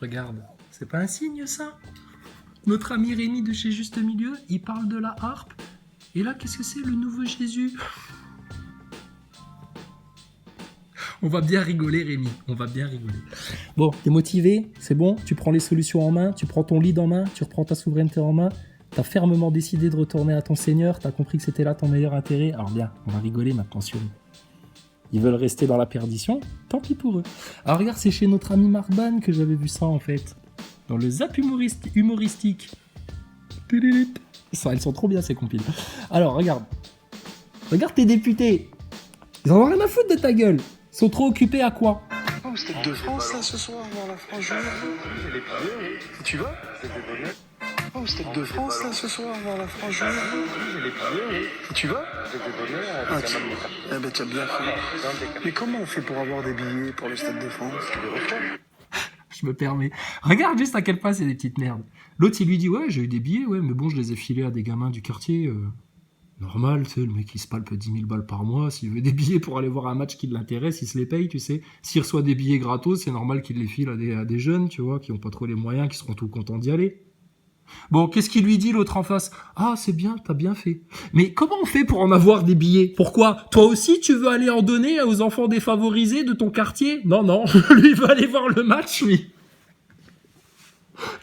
Regarde, c'est pas un signe ça? Notre ami Rémi de chez Juste Milieu, il parle de la harpe. Et là, qu'est-ce que c'est, le nouveau Jésus? On va bien rigoler, Rémi. On va bien rigoler. Bon, t'es motivé? C'est bon? Tu prends les solutions en main? Tu prends ton lead en main? Tu reprends ta souveraineté en main? T'as fermement décidé de retourner à ton Seigneur? T'as compris que c'était là ton meilleur intérêt? Alors bien, on va rigoler maintenant sur eux. Ils veulent rester dans la perdition? Tant pis pour eux. Alors regarde, c'est chez notre ami Marban que j'avais vu ça en fait. Dans le zap humoristique. Ça, elles sont trop bien ces compiles. Alors regarde. Regarde tes députés. Ils en ont rien à foutre de ta gueule. Ils sont trop occupés à quoi? Au Stade de France, là, ce soir, voir la France jouer. Tu vas? Au Stade de France, là, ce soir, voir la France jouer. Tu vas? Ah, eh ben, tu as bien fait. Mais comment on fait pour avoir des billets pour le Stade de France? Je me permets. Regarde juste à quel point c'est des petites merdes. L'autre, il lui dit, ouais, j'ai eu des billets, ouais, mais bon, je les ai filés à des gamins du quartier. Normal, tu sais, le mec, il se palpe 10 000 balles par mois. S'il veut des billets pour aller voir un match qui l'intéresse, il se les paye, tu sais. S'il reçoit des billets gratos, c'est normal qu'il les file à des jeunes, tu vois, qui ont pas trop les moyens, qui seront tout contents d'y aller. Bon, qu'est-ce qu'il lui dit, l'autre en face? Ah, c'est bien, t'as bien fait. Mais comment on fait pour en avoir des billets? Pourquoi? Toi aussi, tu veux aller en donner aux enfants défavorisés de ton quartier? Non, non, lui, il veut aller voir le match, lui.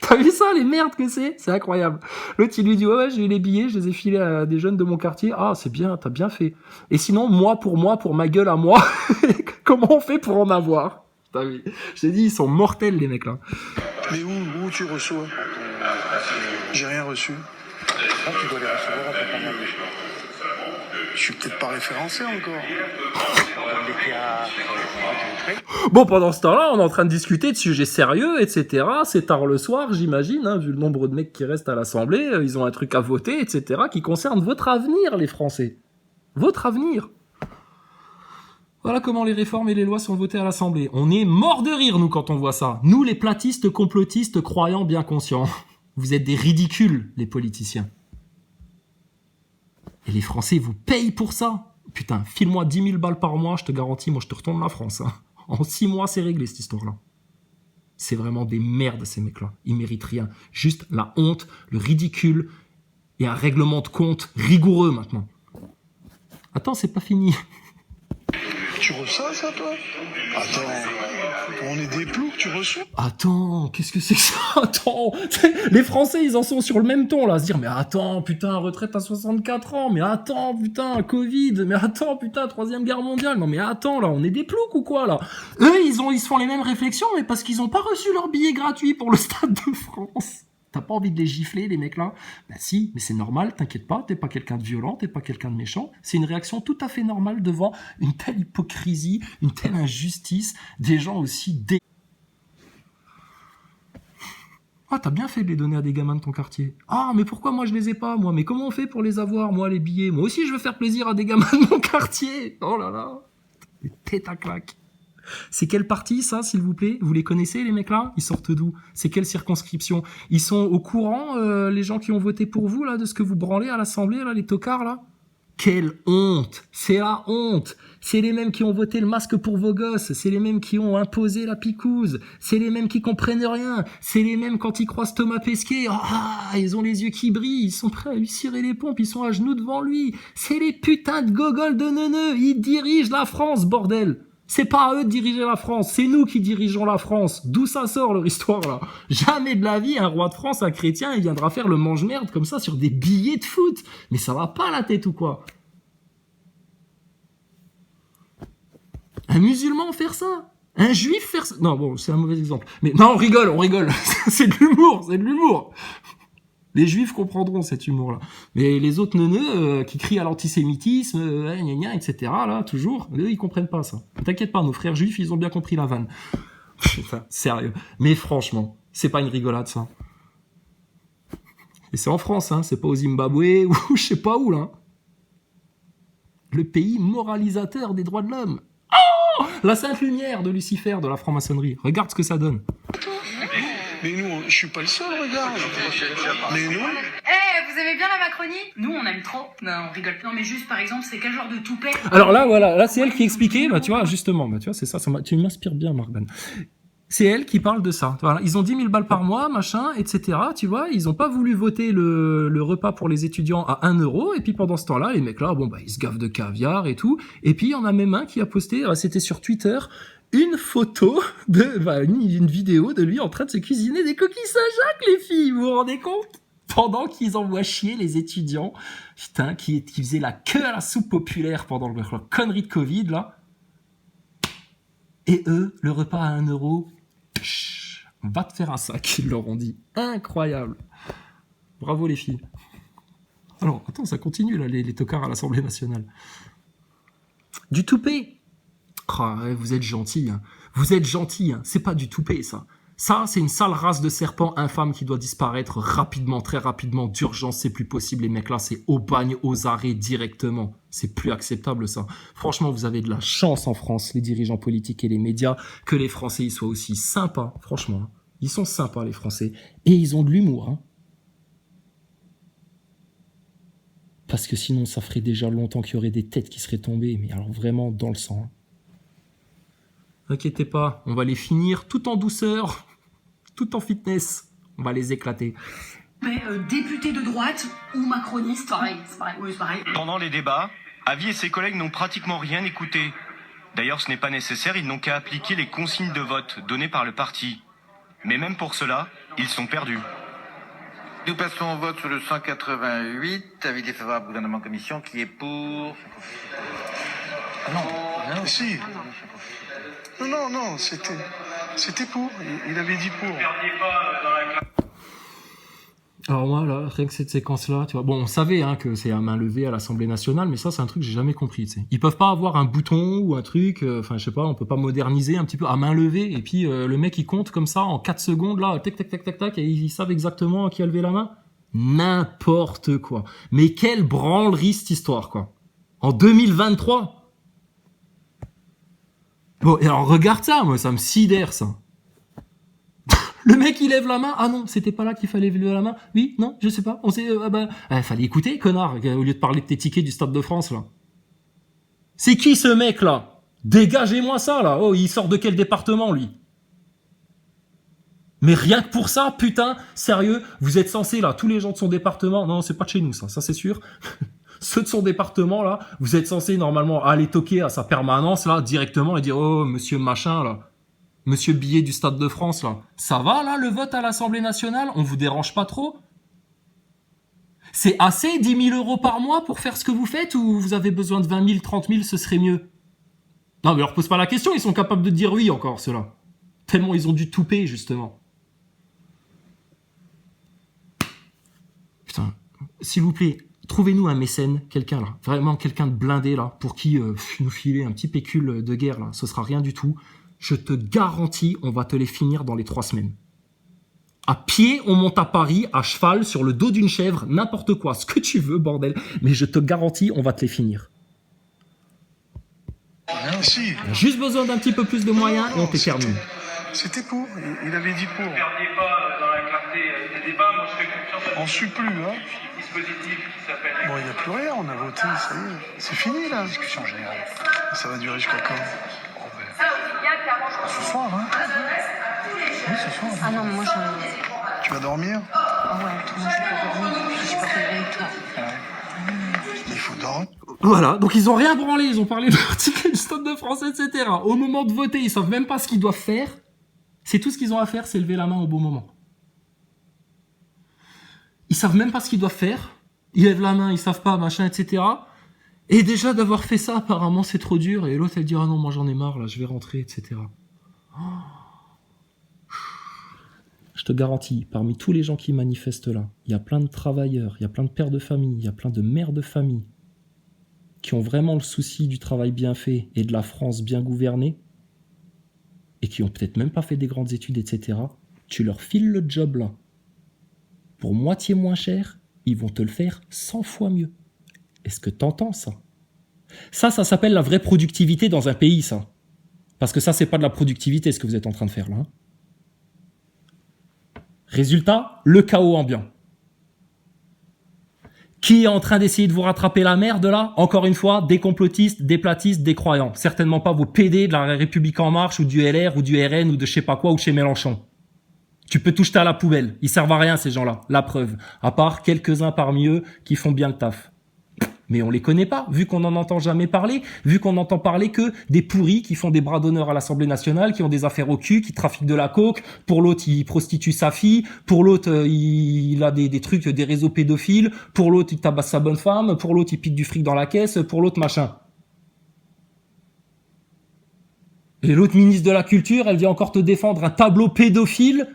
T'as vu ça, les merdes que c'est? C'est incroyable. L'autre, il lui dit, ouais, j'ai eu les billets, je les ai filés à des jeunes de mon quartier. Ah, c'est bien, t'as bien fait. Et sinon, moi, pour ma gueule à moi, comment on fait pour en avoir? T'as vu? Je t'ai dit, ils sont mortels, les mecs, là. Mais où tu reçois? J'ai rien reçu. Ah, tu dois les recevoir après pas mal. Je suis peut-être pas référencé encore. Bon, pendant ce temps-là, on est en train de discuter de sujets sérieux, etc. C'est tard le soir, j'imagine, hein, vu le nombre de mecs qui restent à l'Assemblée. Ils ont un truc à voter, etc., qui concerne votre avenir, les Français. Votre avenir. Voilà comment les réformes et les lois sont votées à l'Assemblée. On est mort de rire, nous, quand on voit ça. Nous, les platistes, complotistes, croyants, bien conscients. Vous êtes des ridicules, les politiciens. Et les Français vous payent pour ça. Putain, file-moi 10 000 balles par mois, je te garantis, moi je te retourne la France. Hein. En 6 mois, c'est réglé cette histoire-là. C'est vraiment des merdes, ces mecs-là. Ils méritent rien. Juste la honte, le ridicule et un règlement de compte rigoureux maintenant. Attends, c'est pas fini. Tu reçois ça, toi? Attends, on est des ploucs, tu reçois? Attends, qu'est-ce que c'est que ça? Attends, les Français, ils en sont sur le même ton, là, à se dire, mais attends, putain, retraite à 64 ans, mais attends, putain, Covid, mais attends, putain, Troisième Guerre mondiale, non mais attends, là, on est des ploucs ou quoi, là? Eux, ils se font les mêmes réflexions, mais parce qu'ils ont pas reçu leur billet gratuit pour le Stade de France. T'as pas envie de les gifler, les mecs-là? Bah si, mais c'est normal, t'inquiète pas, t'es pas quelqu'un de violent, t'es pas quelqu'un de méchant. C'est une réaction tout à fait normale devant une telle hypocrisie, une telle injustice, des gens aussi Ah, t'as bien fait de les donner à des gamins de ton quartier. Ah, mais pourquoi moi je les ai pas, moi? Mais comment on fait pour les avoir, moi, les billets? Moi aussi je veux faire plaisir à des gamins de mon quartier. Oh là là. Des têtes à claque. C'est quel parti, ça, s'il vous plaît? Vous les connaissez, les mecs-là? Ils sortent d'où? C'est quelle circonscription? Ils sont au courant, les gens qui ont voté pour vous, là, de ce que vous branlez à l'Assemblée, là, les tocards, là? Quelle honte! C'est la honte! C'est les mêmes qui ont voté le masque pour vos gosses, c'est les mêmes qui ont imposé la picouse, c'est les mêmes qui comprennent rien, c'est les mêmes quand ils croisent Thomas Pesquet, ah, ils ont les yeux qui brillent, ils sont prêts à lui cirer les pompes, ils sont à genoux devant lui, c'est les putains de gogoles de neuneux, ils dirigent la France, bordel! C'est pas à eux de diriger la France, c'est nous qui dirigeons la France. D'où ça sort leur histoire là? Jamais de la vie un roi de France, un chrétien, il viendra faire le mange-merde comme ça sur des billets de foot. Mais ça va pas la tête ou quoi? Un musulman faire ça? Un juif faire ça? Non bon, c'est un mauvais exemple. Mais non, on rigole. C'est de l'humour. Les juifs comprendront cet humour-là. Mais les autres neuneux qui crient à l'antisémitisme, gna gna, etc., là, toujours, eux, ils comprennent pas ça. T'inquiète pas, nos frères juifs, ils ont bien compris la vanne. Putain, sérieux. Mais franchement, c'est pas une rigolade, ça. Et c'est en France, hein, c'est pas au Zimbabwe ou je sais pas où, là. Le pays moralisateur des droits de l'homme. Oh, la sainte lumière de Lucifer, de la franc-maçonnerie. Regarde ce que ça donne. Mais nous, je suis pas le seul, regarde. Mais nous... vous aimez bien la Macronie? Nous, on aime trop. Non, on rigole. Non, mais juste, par exemple, c'est quel genre de toupet? Alors là, voilà, là, c'est elle qui expliquait, bah, tu vois, justement, bah, tu vois, c'est ça, tu m'inspires bien, Marban. C'est elle qui parle de ça. Voilà. Ils ont 10 000 balles par mois, machin, etc. Tu vois, ils ont pas voulu voter le repas pour les étudiants à 1 euro. Et puis pendant ce temps-là, les mecs là, bon bah ils se gavent de caviar et tout. Et puis il y en a même un qui a posté, c'était sur Twitter, une photo une vidéo de lui en train de se cuisiner des coquilles Saint-Jacques, les filles. Vous vous rendez compte? Pendant qu'ils envoient chier les étudiants, putain, qui faisaient la queue à la soupe populaire pendant leur connerie de Covid là. Et eux, le repas à 1 euro. Va te faire un sac, ils leur ont dit. Incroyable. Bravo les filles. Alors, attends, ça continue là, les tocards à l'Assemblée nationale. Du toupet. Oh, vous êtes gentils. Hein. Vous êtes gentils. Hein. C'est pas du toupet, ça. Ça, c'est une sale race de serpents infâme qui doit disparaître rapidement, très rapidement. D'urgence, c'est plus possible. Les mecs là, c'est au bagne, aux arrêts directement. C'est plus acceptable, ça. Franchement, vous avez de la chance en France, les dirigeants politiques et les médias, que les Français ils soient aussi sympas. Franchement, ils sont sympas, les Français. Et ils ont de l'humour. Hein. Parce que sinon, ça ferait déjà longtemps qu'il y aurait des têtes qui seraient tombées. Mais alors vraiment dans le sang. Hein. N'inquiétez pas, on va les finir tout en douceur, tout en fitness. On va les éclater. Mais député de droite ou macroniste, pareil, c'est pareil. Oui, c'est pareil. Pendant les débats, Avi et ses collègues n'ont pratiquement rien écouté. D'ailleurs, ce n'est pas nécessaire, ils n'ont qu'à appliquer les consignes de vote données par le parti. Mais même pour cela, ils sont perdus. Nous passons au vote sur le 188, avis défavorable gouvernement commission, qui est pour... Ah non, si. Non, c'était pour. Il avait dit pour. Alors moi, là, rien que cette séquence-là, tu vois, bon, on savait hein, que c'est à main levée à l'Assemblée nationale, mais ça, c'est un truc que j'ai jamais compris, tu sais. Ils peuvent pas avoir un bouton ou un truc, enfin, je sais pas, on peut pas moderniser un petit peu à main levée, et puis le mec, il compte comme ça, en 4 secondes, là, tac, tac, tac, tac, tac, et ils savent exactement qui a levé la main. N'importe quoi. Mais quelle branlerie, cette histoire, quoi. En 2023. Bon, et alors, regarde ça, moi, ça me sidère, ça. Le mec, il lève la main. Ah non, c'était pas là qu'il fallait lever la main. Oui, non, je sais pas. On sait, fallait écouter, connard, au lieu de parler de tes tickets du Stade de France, là. C'est qui ce mec, là? Dégagez-moi ça, là. Oh, il sort de quel département, lui? Mais rien que pour ça, putain, sérieux, vous êtes censés, là, tous les gens de son département. Non, c'est pas de chez nous, ça c'est sûr. Ceux de son département, là, vous êtes censés, normalement, aller toquer à sa permanence, là, directement, et dire, oh, monsieur machin, là. Monsieur Billet du Stade de France, là. Ça va, là, le vote à l'Assemblée nationale? On vous dérange pas trop? C'est assez, 10 000 euros par mois pour faire ce que vous faites, ou vous avez besoin de 20 000, 30 000, ce serait mieux? Non, mais leur pose pas la question, ils sont capables de dire oui, encore, ceux-là. Tellement ils ont dû touper, justement. Putain, s'il vous plaît, trouvez-nous un mécène, quelqu'un, là. Vraiment, quelqu'un de blindé, là, pour qui nous filer un petit pécule de guerre, là. Ce sera rien du tout. Je te garantis, on va te les finir dans les 3 semaines. À pied, on monte à Paris, à cheval, sur le dos d'une chèvre, n'importe quoi, ce que tu veux, bordel. Mais je te garantis, on va te les finir. Si. On a juste besoin d'un petit peu plus de moyens et on termine. C'était pour. Il avait dit pour. Ne perdez pas dans la clarté des débats. Moi, je fais confiance à On suit plus, hein. dispositif qui s'appelle... Bon, il n'y a plus rien, on a voté, ça y est. C'est fini, là. Discussion générale. Ça va durer jusqu'à quand? Ce soir, hein. Oui, ce soir. Ah non, moi je... Tu vas dormir? Ah ouais, moi je peux pas dormir, je suis pas réveillée avec toi. Il faut dormir. Voilà, donc ils ont rien branlé, ils ont parlé de l'article du Stade de France, etc. Au moment de voter, ils savent même pas ce qu'ils doivent faire. C'est tout ce qu'ils ont à faire, c'est lever la main au bon moment. Ils savent même pas ce qu'ils doivent faire. Ils lèvent la main, ils savent pas, machin, etc. Et déjà d'avoir fait ça, apparemment c'est trop dur. Et l'autre elle dit ah non, moi j'en ai marre là, je vais rentrer, etc. Oh. Je te garantis, parmi tous les gens qui manifestent là, il y a plein de travailleurs, il y a plein de pères de famille, il y a plein de mères de famille qui ont vraiment le souci du travail bien fait et de la France bien gouvernée et qui ont peut-être même pas fait des grandes études, etc. Tu leur files le job là pour moitié moins cher, ils vont te le faire 100 fois mieux. Est-ce que t'entends ça? Ça s'appelle la vraie productivité dans un pays, ça. Parce que ça, c'est pas de la productivité, ce que vous êtes en train de faire là. Hein. Résultat, le chaos ambiant. Qui est en train d'essayer de vous rattraper la merde là? Encore une fois, des complotistes, des platistes, des croyants. Certainement pas vos PD de la République En Marche ou du LR ou du RN ou de je sais pas quoi ou chez Mélenchon. Tu peux tout jeter à la poubelle. Ils servent à rien ces gens-là. La preuve. À part quelques-uns parmi eux qui font bien le taf. Mais on les connaît pas, vu qu'on n'en entend jamais parler, vu qu'on n'entend parler que des pourris qui font des bras d'honneur à l'Assemblée nationale, qui ont des affaires au cul, qui trafiquent de la coke. Pour l'autre, il prostitue sa fille. Pour l'autre, il a des trucs, des réseaux pédophiles. Pour l'autre, il tabasse sa bonne femme. Pour l'autre, il pique du fric dans la caisse. Pour l'autre, machin. Et l'autre ministre de la Culture, elle vient encore te défendre un tableau pédophile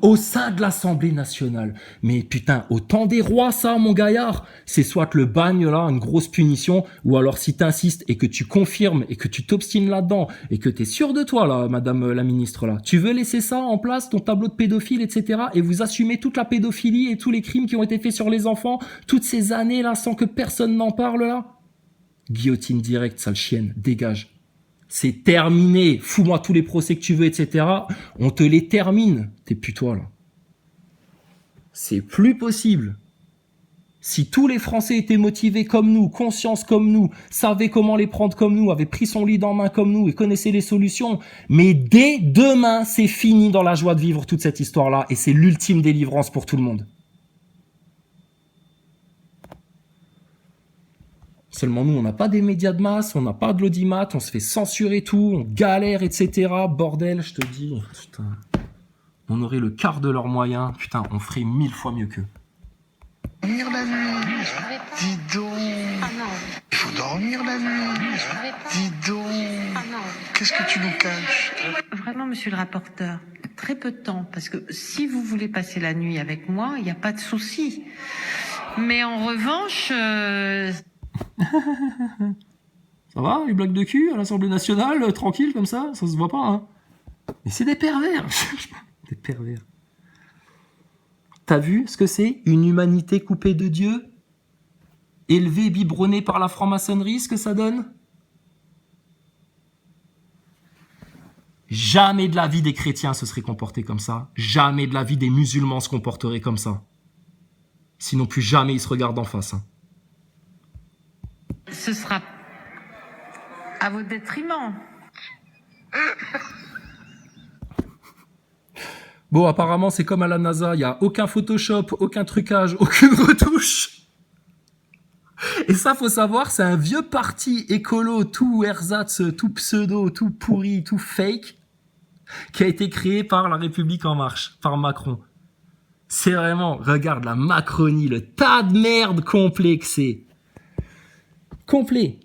au sein de l'Assemblée nationale. Mais putain, au temps des rois, ça, mon gaillard, c'est soit le bagne, là, une grosse punition, ou alors si t'insistes et que tu confirmes et que tu t'obstines là-dedans et que t'es sûr de toi, là, madame la ministre, là, tu veux laisser ça en place, ton tableau de pédophile, etc., et vous assumez toute la pédophilie et tous les crimes qui ont été faits sur les enfants, toutes ces années, là, sans que personne n'en parle, là? Guillotine directe, sale chienne, dégage. C'est terminé. Fous-moi tous les procès que tu veux, etc. On te les termine. T'es plus toi, là. C'est plus possible. Si tous les Français étaient motivés comme nous, conscients comme nous, savaient comment les prendre comme nous, avaient pris son lead en main comme nous et connaissaient les solutions, mais dès demain, c'est fini dans la joie de vivre toute cette histoire-là et c'est l'ultime délivrance pour tout le monde. Seulement nous, on n'a pas des médias de masse, on n'a pas de l'audimat, on se fait censurer tout, on galère, etc. Bordel, je te dis, putain. On aurait le quart de leurs moyens, putain, on ferait 1000 fois mieux qu'eux. Dormir la nuit, dis donc. Ah non, Il faut dormir la nuit, dis donc. ah non. Qu'est-ce que tu nous caches? Vraiment, monsieur le rapporteur, très peu de temps, parce que si vous voulez passer la nuit avec moi, il n'y a pas de souci. Mais en revanche... Ça va, les blagues de cul à l'Assemblée nationale, tranquille comme ça se voit pas, hein. Mais c'est des pervers. Des pervers. T'as vu ce que c'est? Une humanité coupée de Dieu? Élevée, biberonnée par la franc-maçonnerie, ce que ça donne? Jamais de la vie des chrétiens se serait comporté comme ça. Jamais de la vie des musulmans se comporterait comme ça. Sinon plus jamais ils se regardent en face, hein. Ce sera à votre détriment. Bon, apparemment, c'est comme à la NASA, il n'y a aucun Photoshop, aucun trucage, aucune retouche. Et ça, faut savoir, c'est un vieux parti écolo, tout ersatz, tout pseudo, tout pourri, tout fake, qui a été créé par la République En Marche, par Macron. C'est vraiment, regarde la Macronie, le tas de merde complet que c'est. Complet.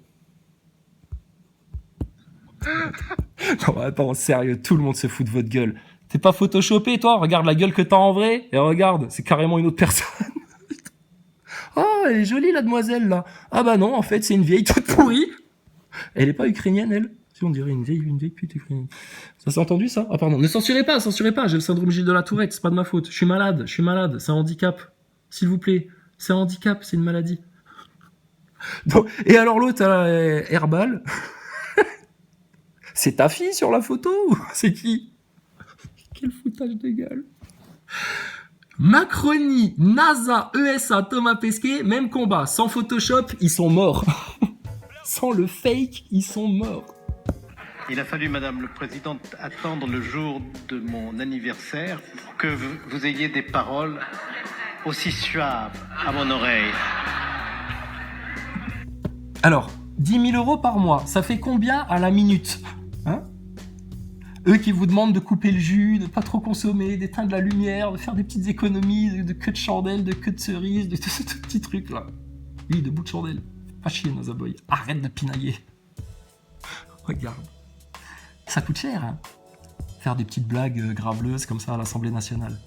Non, attends, sérieux, tout le monde se fout de votre gueule. T'es pas photoshopé, toi? Regarde la gueule que t'as en vrai, et regarde, c'est carrément une autre personne. Oh, elle est jolie, la demoiselle, là. Ah bah non, en fait, c'est une vieille toute pourrie. Elle est pas ukrainienne, elle? Si, on dirait une vieille pute ukrainienne. Ça s'est entendu, ça? Ah, pardon. Ne censurez pas, j'ai le syndrome Gilles de la Tourette, c'est pas de ma faute. Je suis malade, c'est un handicap. S'il vous plaît. C'est un handicap, c'est une maladie. Donc, et alors l'autre, Herbal, c'est ta fille sur la photo ou c'est qui? Quel foutage de gueule. Macronie, NASA, ESA, Thomas Pesquet, même combat. Sans Photoshop, ils sont morts. Sans le fake, ils sont morts. Il a fallu, Madame le Président, attendre le jour de mon anniversaire pour que vous ayez des paroles aussi suaves à mon oreille. Alors, 10 000 € par mois, ça fait combien à la minute? Hein? Eux qui vous demandent de couper le jus, de pas trop consommer, d'éteindre la lumière, de faire des petites économies, de queue de chandelle, de queue de cerise, de tous ces petits trucs là. Oui, de bout de chandelle. Pas chier, Nazaboy. Arrête de pinailler. Regarde. Ça coûte cher, hein. Faire des petites blagues graveleuses comme ça à l'Assemblée nationale.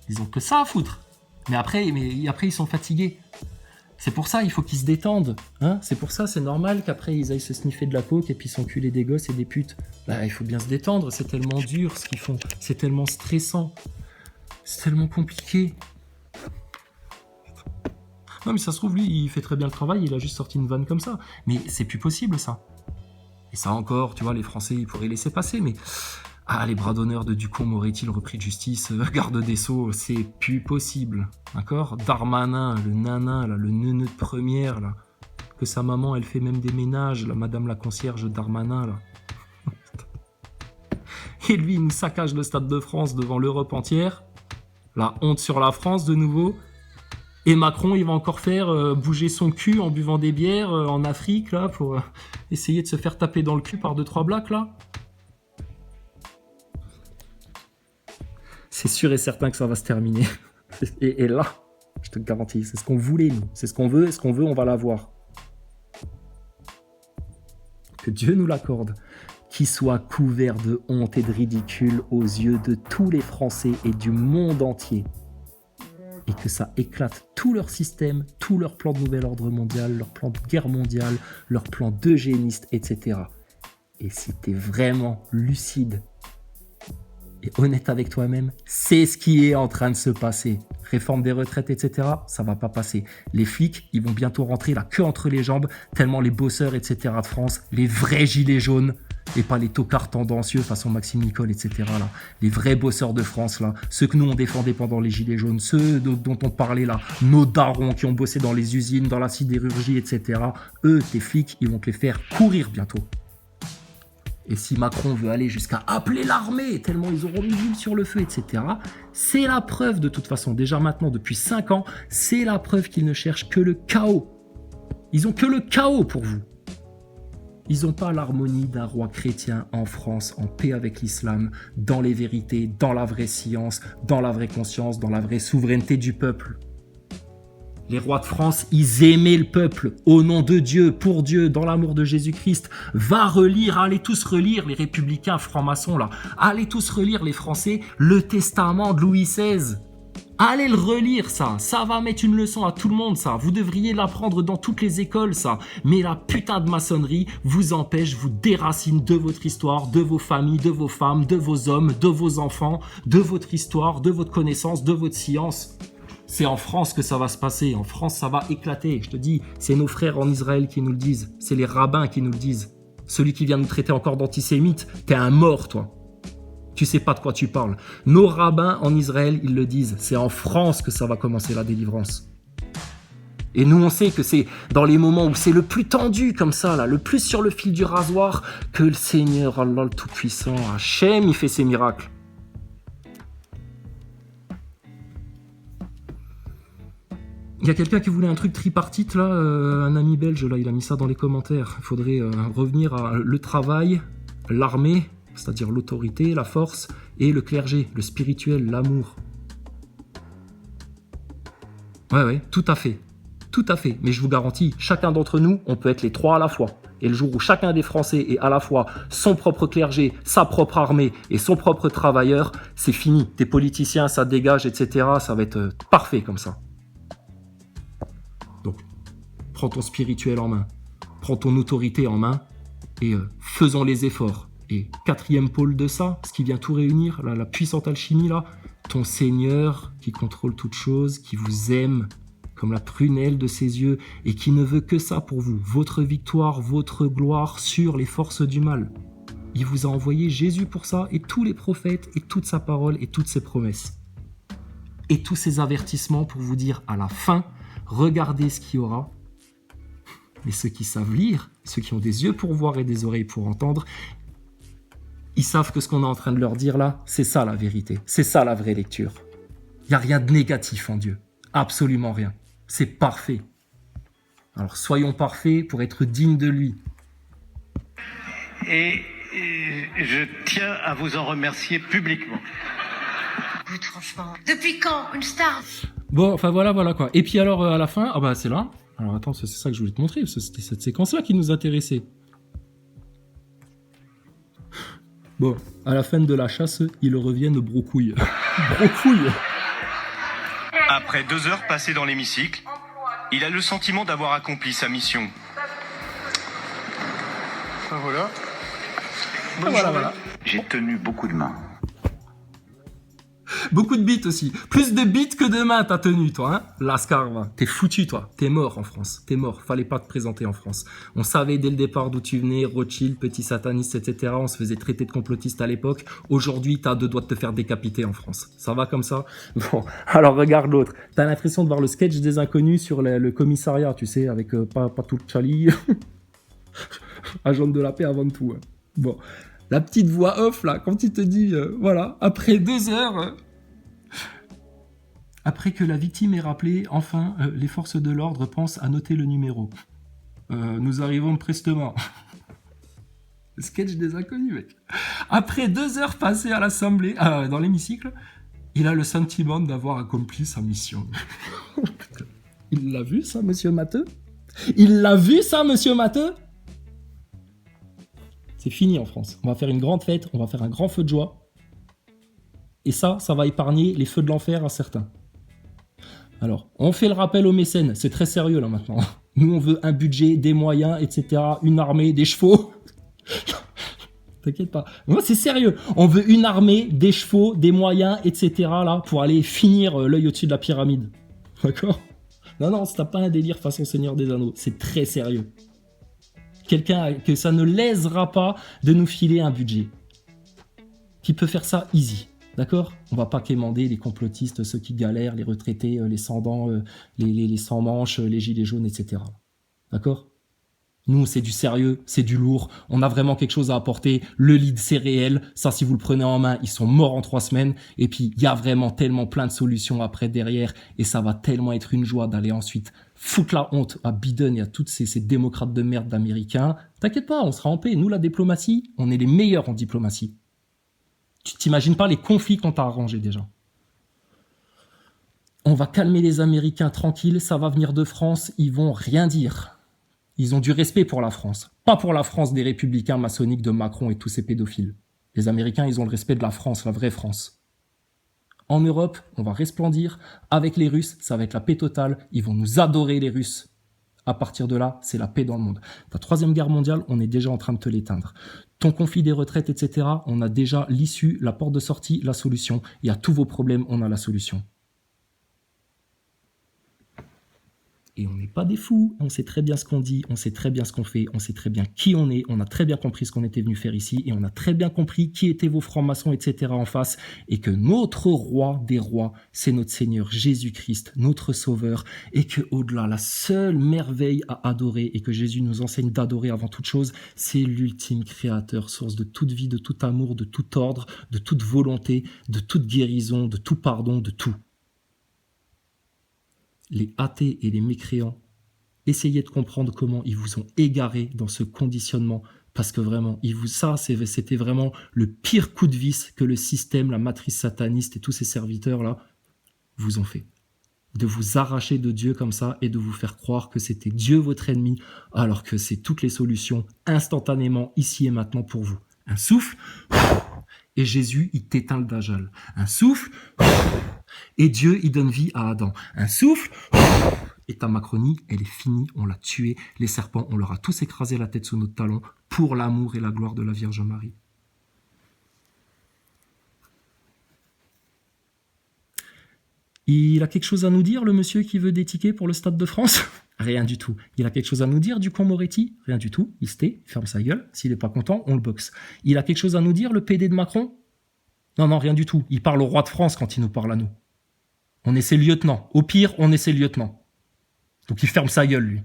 Ils ont que ça à foutre. Mais après ils sont fatigués. C'est pour ça, il faut qu'ils se détendent. Hein, c'est pour ça, c'est normal qu'après, ils aillent se sniffer de la coke et puis s'enculer des gosses et des putes. Là, il faut bien se détendre. C'est tellement dur, ce qu'ils font. C'est tellement stressant. C'est tellement compliqué. Non, mais ça se trouve, lui, il fait très bien le travail. Il a juste sorti une vanne comme ça. Mais c'est plus possible, ça. Et ça encore, tu vois, les Français, ils pourraient laisser passer. Mais Ah, les bras d'honneur de Dupond-Moretti, le repris de justice, garde des Sceaux, c'est plus possible. D'accord? Darmanin, le nanin, là, le neuneu de première, là. Que sa maman, elle fait même des ménages, là, madame la concierge Darmanin, là. Et lui, il nous saccage le Stade de France devant l'Europe entière. La honte sur la France, de nouveau. Et Macron, il va encore faire bouger son cul en buvant des bières en Afrique, là, pour essayer de se faire taper dans le cul par 2-3 blacks, là. C'est sûr et certain que ça va se terminer. Et là, je te le garantis, c'est ce qu'on voulait, nous. C'est ce qu'on veut, et ce qu'on veut, on va l'avoir. Que Dieu nous l'accorde. Qu'il soit couvert de honte et de ridicule aux yeux de tous les Français et du monde entier. Et que ça éclate tout leur système, tout leur plan de nouvel ordre mondial, leur plan de guerre mondiale, leur plan d'eugéniste, etc. Et si t'es vraiment lucide et honnête avec toi-même, c'est ce qui est en train de se passer. Réforme des retraites, etc., ça va pas passer. Les flics, ils vont bientôt rentrer la queue entre les jambes, tellement les bosseurs, etc. de France, les vrais gilets jaunes, et pas les tocards tendancieux façon Maxime Nicole, etc. là. Les vrais bosseurs de France, là, ceux que nous on défendait pendant les gilets jaunes, ceux dont on parlait là, nos darons qui ont bossé dans les usines, dans la sidérurgie, etc. Eux, tes flics, ils vont te les faire courir bientôt. Et si Macron veut aller jusqu'à appeler l'armée, tellement ils auront mis l'huile sur le feu, etc., c'est la preuve de toute façon, déjà maintenant, depuis 5 ans, c'est la preuve qu'ils ne cherchent que le chaos. Ils ont que le chaos pour vous. Ils n'ont pas l'harmonie d'un roi chrétien en France, en paix avec l'islam, dans les vérités, dans la vraie science, dans la vraie conscience, dans la vraie souveraineté du peuple. Les rois de France, ils aimaient le peuple, au nom de Dieu, pour Dieu, dans l'amour de Jésus-Christ. Va relire, allez tous relire, les républicains francs-maçons là, allez tous relire les Français, le testament de Louis XVI. Allez le relire, ça va mettre une leçon à tout le monde, ça. Vous devriez l'apprendre dans toutes les écoles, ça. Mais la putain de maçonnerie vous empêche, vous déracine de votre histoire, de vos familles, de vos femmes, de vos hommes, de vos enfants, de votre histoire, de votre connaissance, de votre science. C'est en France que ça va se passer. En France, ça va éclater. Je te dis, c'est nos frères en Israël qui nous le disent. C'est les rabbins qui nous le disent. Celui qui vient nous traiter encore d'antisémites, t'es un mort, toi. Tu sais pas de quoi tu parles. Nos rabbins en Israël, ils le disent. C'est en France que ça va commencer la délivrance. Et nous, on sait que c'est dans les moments où c'est le plus tendu, comme ça, là, le plus sur le fil du rasoir, que le Seigneur, Allah le Tout-Puissant, Hachem, il fait ses miracles. Il y a quelqu'un qui voulait un truc tripartite, là, un ami belge, là, il a mis ça dans les commentaires. Il faudrait revenir à le travail, l'armée, c'est-à-dire l'autorité, la force, et le clergé, le spirituel, l'amour. Ouais, tout à fait. Tout à fait. Mais je vous garantis, chacun d'entre nous, on peut être les trois à la fois. Et le jour où chacun des Français est à la fois son propre clergé, sa propre armée et son propre travailleur, c'est fini. Tes politiciens, ça dégage, etc. Ça va être parfait comme ça. Donc, prends ton spirituel en main, prends ton autorité en main et faisons les efforts. Et quatrième pôle de ça, ce qui vient tout réunir, la puissante alchimie là, ton Seigneur qui contrôle toutes choses, qui vous aime comme la prunelle de ses yeux et qui ne veut que ça pour vous, votre victoire, votre gloire sur les forces du mal. Il vous a envoyé Jésus pour ça et tous les prophètes et toute sa parole et toutes ses promesses. Et tous ces avertissements pour vous dire à la fin, regardez ce qu'il y aura. Mais ceux qui savent lire, ceux qui ont des yeux pour voir et des oreilles pour entendre, ils savent que ce qu'on est en train de leur dire là, c'est ça la vérité. C'est ça la vraie lecture. Il n'y a rien de négatif en Dieu. Absolument rien. C'est parfait. Alors soyons parfaits pour être dignes de lui. Et je tiens à vous en remercier publiquement. Écoute, franchement, depuis quand une star? Bon, enfin voilà quoi. Et puis alors à la fin, ah bah c'est là. Alors attends, c'est ça que je voulais te montrer, parce que c'était cette séquence-là qui nous intéressait. Bon, à la fin de la chasse, ils reviennent brocouille. Brocouille. Après 2 heures passées dans l'hémicycle, il a le sentiment d'avoir accompli sa mission. Voilà. Voilà. J'ai tenu beaucoup de mains. Beaucoup de bits aussi. Plus de bits que de mains t'as tenu, toi, hein. Lascar, va. T'es foutu, toi. T'es mort en France. T'es mort. Fallait pas te présenter en France. On savait dès le départ d'où tu venais, Rothschild, petit sataniste, etc. On se faisait traiter de complotiste à l'époque. Aujourd'hui, t'as 2 doigts de te faire décapiter en France. Ça va comme ça? Bon. Alors, regarde l'autre. T'as l'impression de voir le sketch des inconnus sur le commissariat, tu sais, avec pas tout le chali. Agent de la paix avant tout. Hein. Bon. La petite voix off, là, quand il te dit, voilà, après 2 heures, après que la victime ait rappelé, enfin, les forces de l'ordre pensent à noter le numéro. Nous arrivons prestement. Le sketch des inconnus, mec. Après 2 heures passées à l'Assemblée, dans l'hémicycle, il a le sentiment d'avoir accompli sa mission. Il l'a vu, ça, monsieur Matteux? Il l'a vu, ça, monsieur Matteux? C'est fini en France. On va faire une grande fête, on va faire un grand feu de joie. Et ça va épargner les feux de l'enfer à certains. Alors, on fait le rappel aux mécènes. C'est très sérieux là maintenant. Nous, on veut un budget, des moyens, etc. Une armée, des chevaux. T'inquiète pas. Moi, c'est sérieux. On veut une armée, des chevaux, des moyens, etc. là, pour aller finir l'œil au-dessus de la pyramide. D'accord? Non, c'est pas un délire façon Seigneur des Anneaux. C'est très sérieux. Quelqu'un que ça ne lésera pas de nous filer un budget. Qui peut faire ça easy. D'accord? On va pas quémander les complotistes, ceux qui galèrent, les retraités, les sans-dents, les sans-manches, les gilets jaunes, etc. D'accord? Nous, c'est du sérieux, c'est du lourd. On a vraiment quelque chose à apporter. Le lead, c'est réel. Ça, si vous le prenez en main, ils sont morts en 3 semaines. Et puis, il y a vraiment tellement plein de solutions après derrière. Et ça va tellement être une joie d'aller ensuite foutre la honte à Biden et à toutes ces démocrates de merde d'Américains. T'inquiète pas, on sera en paix. Nous, la diplomatie, on est les meilleurs en diplomatie. Tu t'imagines pas les conflits qu'on t'a arrangés déjà. On va calmer les Américains tranquilles. Ça va venir de France. Ils vont rien dire. Ils ont du respect pour la France. Pas pour la France des républicains maçonniques de Macron et tous ces pédophiles. Les Américains, ils ont le respect de la France, la vraie France. En Europe, on va resplendir. Avec les Russes, ça va être la paix totale. Ils vont nous adorer, les Russes. À partir de là, c'est la paix dans le monde. Ta 3e guerre mondiale, on est déjà en train de te l'éteindre. Ton conflit des retraites, etc., on a déjà l'issue, la porte de sortie, la solution. Et à tous vos problèmes, on a la solution. Et on n'est pas des fous, on sait très bien ce qu'on dit, on sait très bien ce qu'on fait, on sait très bien qui on est, on a très bien compris ce qu'on était venu faire ici, et on a très bien compris qui étaient vos francs-maçons, etc. en face, et que notre roi des rois, c'est notre Seigneur Jésus-Christ, notre Sauveur, et que au-delà, la seule merveille à adorer, et que Jésus nous enseigne d'adorer avant toute chose, c'est l'ultime créateur, source de toute vie, de tout amour, de tout ordre, de toute volonté, de toute guérison, de tout pardon, de tout. Les athées et les mécréants, essayez de comprendre comment ils vous ont égaré dans ce conditionnement, parce que vraiment, c'était vraiment le pire coup de vis que le système, la matrice sataniste et tous ces serviteurs-là vous ont fait. De vous arracher de Dieu comme ça et de vous faire croire que c'était Dieu votre ennemi, alors que c'est toutes les solutions instantanément, ici et maintenant pour vous. Un souffle, et Jésus, il t'éteint le dajjal. Un souffle, et Dieu, il donne vie à Adam. Un souffle, et ta Macronie, elle est finie, on l'a tuée. Les serpents, on leur a tous écrasé la tête sous notre talon pour l'amour et la gloire de la Vierge Marie. Il a quelque chose à nous dire, le monsieur qui veut des tickets pour le Stade de France? Rien du tout. Il a quelque chose à nous dire, Dupond-Moretti? Rien du tout. Il se tait, il ferme sa gueule. S'il n'est pas content, on le boxe. Il a quelque chose à nous dire, le PD de Macron? Non, rien du tout. Il parle au roi de France quand il nous parle à nous. On est ses lieutenants. Au pire, on est ses lieutenants. Donc il ferme sa gueule, lui.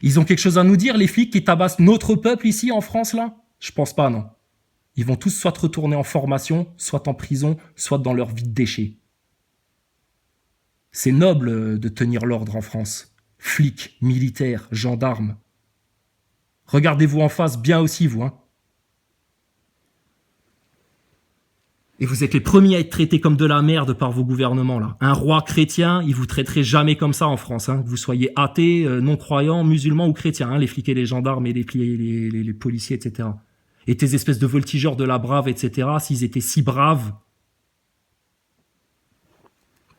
Ils ont quelque chose à nous dire, les flics qui tabassent notre peuple ici, en France, là? Je pense pas, non. Ils vont tous soit retourner en formation, soit en prison, soit dans leur vie de déchet. C'est noble de tenir l'ordre en France. Flics, militaires, gendarmes. Regardez-vous en face bien aussi, vous, hein. Et vous êtes les premiers à être traités comme de la merde par vos gouvernements, là. Un roi chrétien, il vous traiterait jamais comme ça en France, hein. Que vous soyez athée, non-croyant, musulman ou chrétien, hein. Les flics et les gendarmes et les policiers, etc. Et tes espèces de voltigeurs de la brave, etc. S'ils étaient si braves.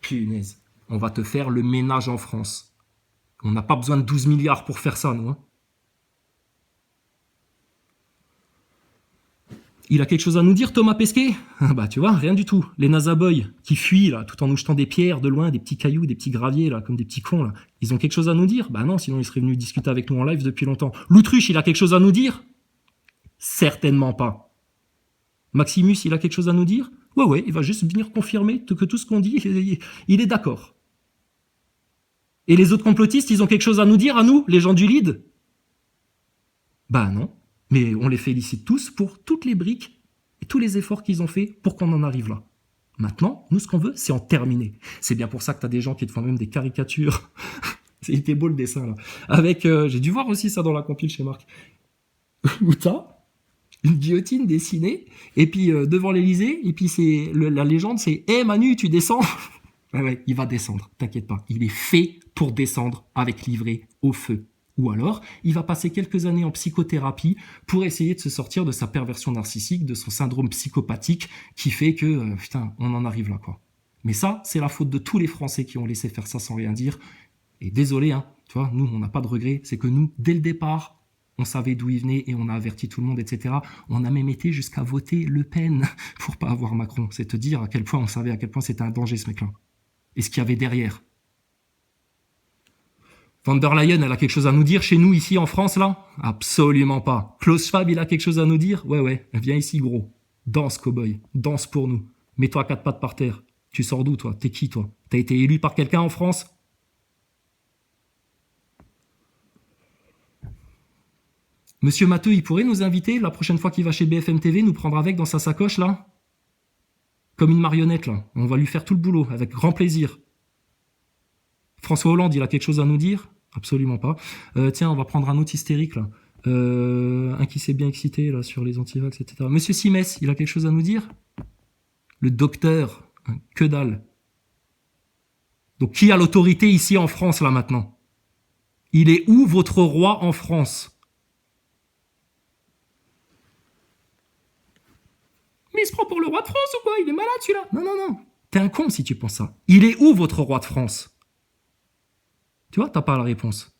Punaise. On va te faire le ménage en France. On n'a pas besoin de 12 milliards pour faire ça, nous, hein. il a quelque chose à nous dire, Thomas Pesquet? Bah tu vois, rien du tout. Les NASA Boys qui fuient là, tout en nous jetant des pierres de loin, des petits cailloux, des petits graviers là, comme des petits cons là. Ils ont quelque chose à nous dire? Bah non, sinon ils seraient venus discuter avec nous en live depuis longtemps. L'Autruche, il a quelque chose à nous dire? Certainement pas. Maximus, il a quelque chose à nous dire? Ouais, il va juste venir confirmer que tout ce qu'on dit, il est d'accord. Et les autres complotistes, ils ont quelque chose à nous dire, à nous, les gens du lead? Bah non, mais on les félicite tous pour toutes les briques et tous les efforts qu'ils ont fait pour qu'on en arrive là. Maintenant, nous, ce qu'on veut, c'est en terminer. C'est bien pour ça que t'as des gens qui te font même des caricatures. C'était beau le dessin, là. Avec, j'ai dû voir aussi ça dans la compile chez Marc. Où t'as une guillotine dessinée, et puis devant l'Elysée, et puis la légende, c'est « Hé Manu, tu descends ?» Ouais, il va descendre, t'inquiète pas. Il est fait pour descendre avec livret au feu. Ou alors, il va passer quelques années en psychothérapie pour essayer de se sortir de sa perversion narcissique, de son syndrome psychopathique qui fait que, putain, on en arrive là, quoi. Mais ça, c'est la faute de tous les Français qui ont laissé faire ça sans rien dire. Et désolé, hein, tu vois, nous, on n'a pas de regrets. C'est que nous, dès le départ, on savait d'où il venait et on a averti tout le monde, etc. On a même été jusqu'à voter Le Pen pour pas avoir Macron. C'est te dire à quel point on savait à quel point c'était un danger, ce mec-là. Et ce qu'il y avait derrière. Von der Leyen, elle a quelque chose à nous dire chez nous, ici, en France, là? Absolument pas. Klaus Schwab, il a quelque chose à nous dire? Ouais, viens ici, gros. Danse, cowboy. Danse pour nous. Mets-toi à 4 pattes par terre. Tu sors d'où, toi? T'es qui, toi? T'as été élu par quelqu'un en France? Monsieur Matteux, il pourrait nous inviter, la prochaine fois qu'il va chez BFM TV, nous prendre avec dans sa sacoche, là? Comme une marionnette, là. On va lui faire tout le boulot, avec grand plaisir. François Hollande, il a quelque chose à nous dire? Absolument pas. Tiens, on va prendre un autre hystérique, là. Un qui s'est bien excité, là, sur les antivax, etc. Monsieur Simès, il a quelque chose à nous dire? Le docteur, hein, que dalle. Donc, qui a l'autorité ici en France, là, maintenant? Il est où, votre roi, en France? Mais il se prend pour le roi de France ou quoi? Il est malade, celui-là? Non. T'es un con si tu penses ça. Il est où, votre roi de France? Tu vois, t'as pas la réponse.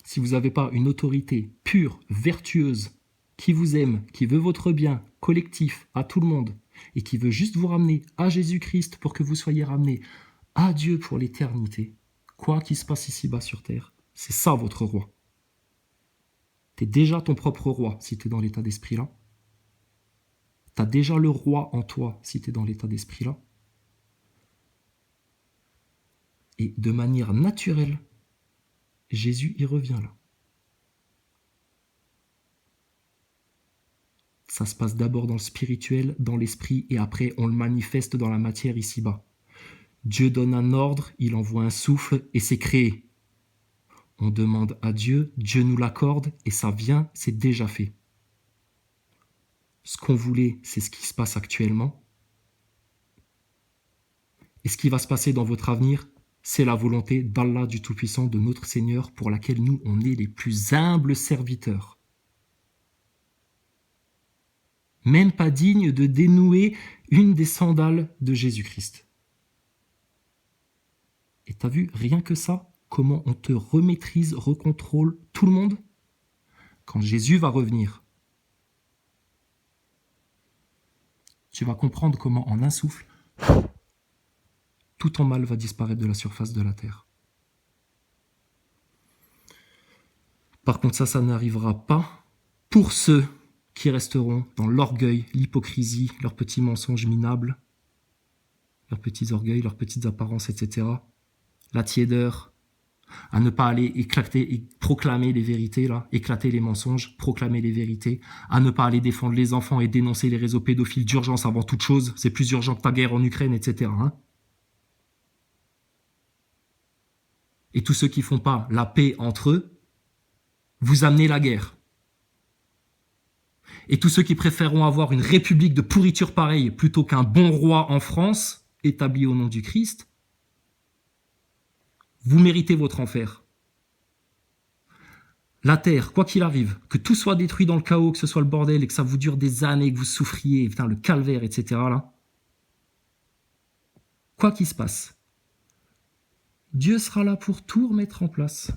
Si vous n'avez pas une autorité pure, vertueuse, qui vous aime, qui veut votre bien collectif à tout le monde, et qui veut juste vous ramener à Jésus-Christ pour que vous soyez ramenés à Dieu pour l'éternité, quoi qu'il se passe ici-bas sur terre, c'est ça votre roi. T'es déjà ton propre roi si t'es dans l'état d'esprit-là. T'as déjà le roi en toi si t'es dans l'état d'esprit-là. Et de manière naturelle, Jésus y revient là. Ça se passe d'abord dans le spirituel, dans l'esprit, et après on le manifeste dans la matière ici-bas. Dieu donne un ordre, il envoie un souffle, et c'est créé. On demande à Dieu, Dieu nous l'accorde, et ça vient, c'est déjà fait. Ce qu'on voulait, c'est ce qui se passe actuellement. Et ce qui va se passer dans votre avenir, c'est la volonté d'Allah du Tout-Puissant, de notre Seigneur, pour laquelle nous, on est les plus humbles serviteurs. Même pas digne de dénouer une des sandales de Jésus-Christ. Et t'as vu, rien que ça, comment on te remaîtrise, recontrôle tout le monde? Quand Jésus va revenir, tu vas comprendre comment en un souffle, tout ton mal va disparaître de la surface de la terre. Par contre, ça n'arrivera pas pour ceux qui resteront dans l'orgueil, l'hypocrisie, leurs petits mensonges minables, leurs petits orgueils, leurs petites apparences, etc. La tiédeur, à ne pas aller éclater et proclamer les vérités, là, éclater les mensonges, proclamer les vérités, à ne pas aller défendre les enfants et dénoncer les réseaux pédophiles d'urgence avant toute chose, c'est plus urgent que ta guerre en Ukraine, etc. Hein. Et tous ceux qui font pas la paix entre eux, vous amenez la guerre. Et tous ceux qui préféreront avoir une république de pourriture pareille plutôt qu'un bon roi en France, établi au nom du Christ, vous méritez votre enfer. La terre, quoi qu'il arrive, que tout soit détruit dans le chaos, que ce soit le bordel et que ça vous dure des années, que vous souffriez, putain, le calvaire, etc. là, quoi qu'il se passe, Dieu sera là pour tout remettre en place.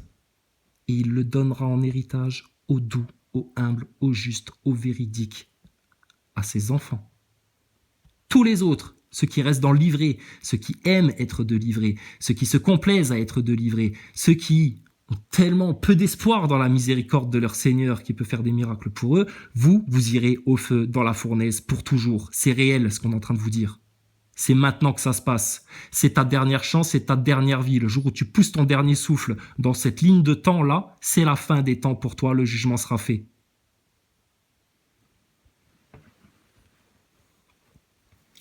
Et il le donnera en héritage aux doux, aux humbles, aux justes, aux véridiques, à ses enfants. Tous les autres, ceux qui restent dans le livret, ceux qui aiment être délivrés, ceux qui se complaisent à être délivrés, ceux qui ont tellement peu d'espoir dans la miséricorde de leur Seigneur qui peut faire des miracles pour eux, vous irez au feu, dans la fournaise, pour toujours. C'est réel ce qu'on est en train de vous dire. C'est maintenant que ça se passe. C'est ta dernière chance, c'est ta dernière vie. Le jour où tu pousses ton dernier souffle dans cette ligne de temps-là, c'est la fin des temps pour toi, le jugement sera fait.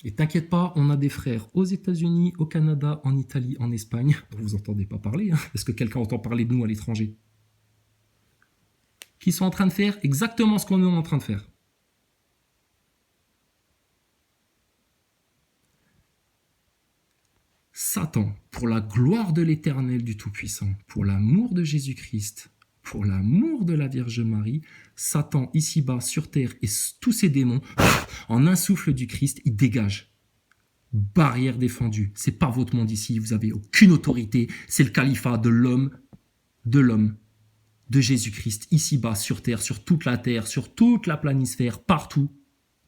Et t'inquiète pas, on a des frères aux États-Unis, au Canada, en Italie, en Espagne. Vous entendez pas parler, hein? Est-ce que quelqu'un entend parler de nous à l'étranger? Qui sont en train de faire exactement ce qu'on est en train de faire. Satan, pour la gloire de l'Éternel du Tout-Puissant, pour l'amour de Jésus-Christ, pour l'amour de la Vierge Marie, Satan, ici-bas, sur terre, et tous ses démons, en un souffle du Christ, ils dégagent. Barrière défendue. C'est pas votre monde ici, vous avez aucune autorité. C'est le califat de l'homme, de Jésus-Christ, ici-bas, sur terre, sur toute la planisphère, partout,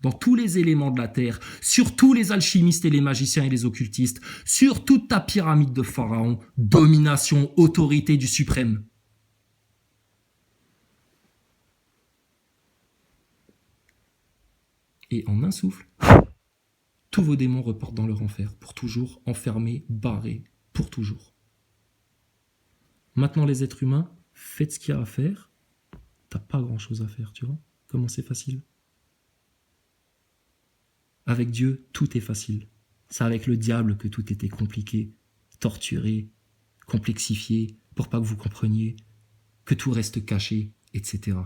dans tous les éléments de la terre, sur tous les alchimistes et les magiciens et les occultistes, sur toute ta pyramide de Pharaon, domination, autorité du suprême. Et en un souffle, tous vos démons reportent dans leur enfer, pour toujours, enfermés, barrés, pour toujours. Maintenant les êtres humains, faites ce qu'il y a à faire. T'as pas grand chose à faire, tu vois. Comment c'est facile. Avec Dieu, tout est facile. C'est avec le diable que tout était compliqué, torturé, complexifié, pour pas que vous compreniez, que tout reste caché, etc.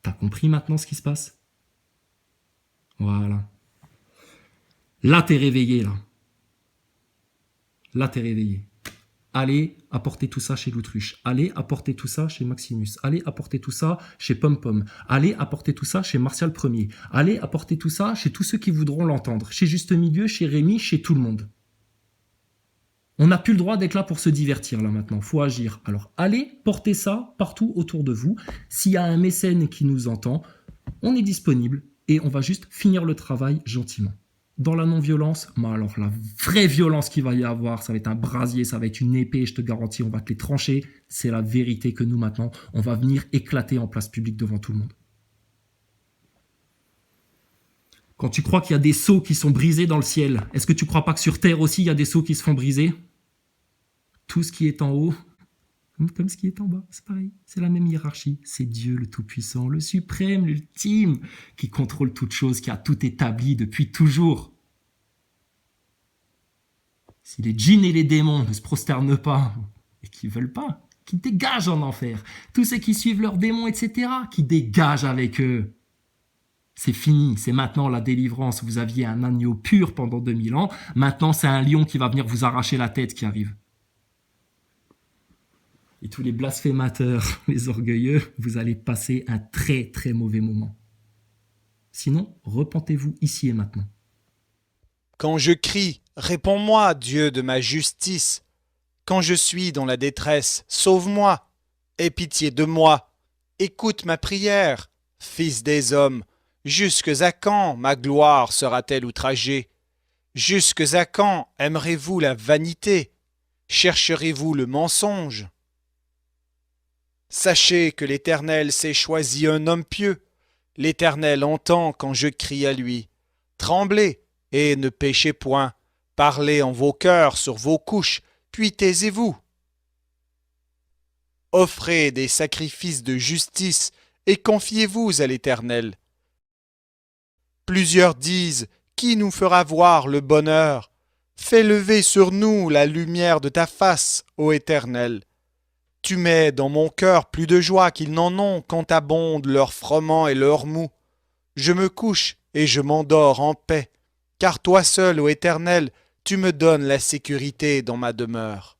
T'as compris maintenant ce qui se passe ? Voilà. Là, t'es réveillé, là. Là, t'es réveillé. Allez apporter tout ça chez l'Autruche. Allez apporter tout ça chez Maximus. Allez apporter tout ça chez Pom Pom. Allez apporter tout ça chez Martial Ier. Allez apporter tout ça chez tous ceux qui voudront l'entendre. Chez Juste Milieu, chez Rémi, chez tout le monde. On n'a plus le droit d'être là pour se divertir, là, maintenant. Faut agir. Alors, allez porter ça partout autour de vous. S'il y a un mécène qui nous entend, on est disponible. Et on va juste finir le travail gentiment. Dans la non-violence, mais alors la vraie violence qu'il va y avoir, ça va être un brasier, ça va être une épée, je te garantis, on va te les trancher. C'est la vérité que nous, maintenant, on va venir éclater en place publique devant tout le monde. Quand tu crois qu'il y a des sceaux qui sont brisés dans le ciel, est-ce que tu crois pas que sur terre aussi, il y a des sceaux qui se font briser? Tout ce qui est en haut, comme ce qui est en bas, c'est pareil, c'est la même hiérarchie. C'est Dieu le Tout-Puissant, le Suprême, l'Ultime, qui contrôle toute chose, qui a tout établi depuis toujours. Si les djinns et les démons ne se prosternent pas, et qu'ils veulent pas, qu'ils dégagent en enfer. Tous ceux qui suivent leurs démons, etc., qui dégagent avec eux. C'est fini, c'est maintenant la délivrance. Vous aviez un agneau pur pendant 2000 ans, maintenant c'est un lion qui va venir vous arracher la tête qui arrive. Et tous les blasphémateurs, les orgueilleux, vous allez passer un très très mauvais moment. Sinon, repentez-vous ici et maintenant. Quand je crie, réponds-moi, Dieu de ma justice. Quand je suis dans la détresse, sauve-moi. Aie pitié de moi. Écoute ma prière, Fils des hommes. Jusque à quand ma gloire sera-t-elle outragée? Jusque à quand aimerez-vous la vanité? Chercherez-vous le mensonge? Sachez que l'Éternel s'est choisi un homme pieux. L'Éternel entend quand je crie à lui. Tremblez et ne péchez point. Parlez en vos cœurs sur vos couches, puis taisez-vous. Offrez des sacrifices de justice et confiez-vous à l'Éternel. Plusieurs disent, qui nous fera voir le bonheur? Fais lever sur nous la lumière de ta face, ô Éternel. Tu mets dans mon cœur plus de joie qu'ils n'en ont quand abondent leurs froment et leurs mou. Je me couche et je m'endors en paix, car toi seul, ô Éternel, tu me donnes la sécurité dans ma demeure.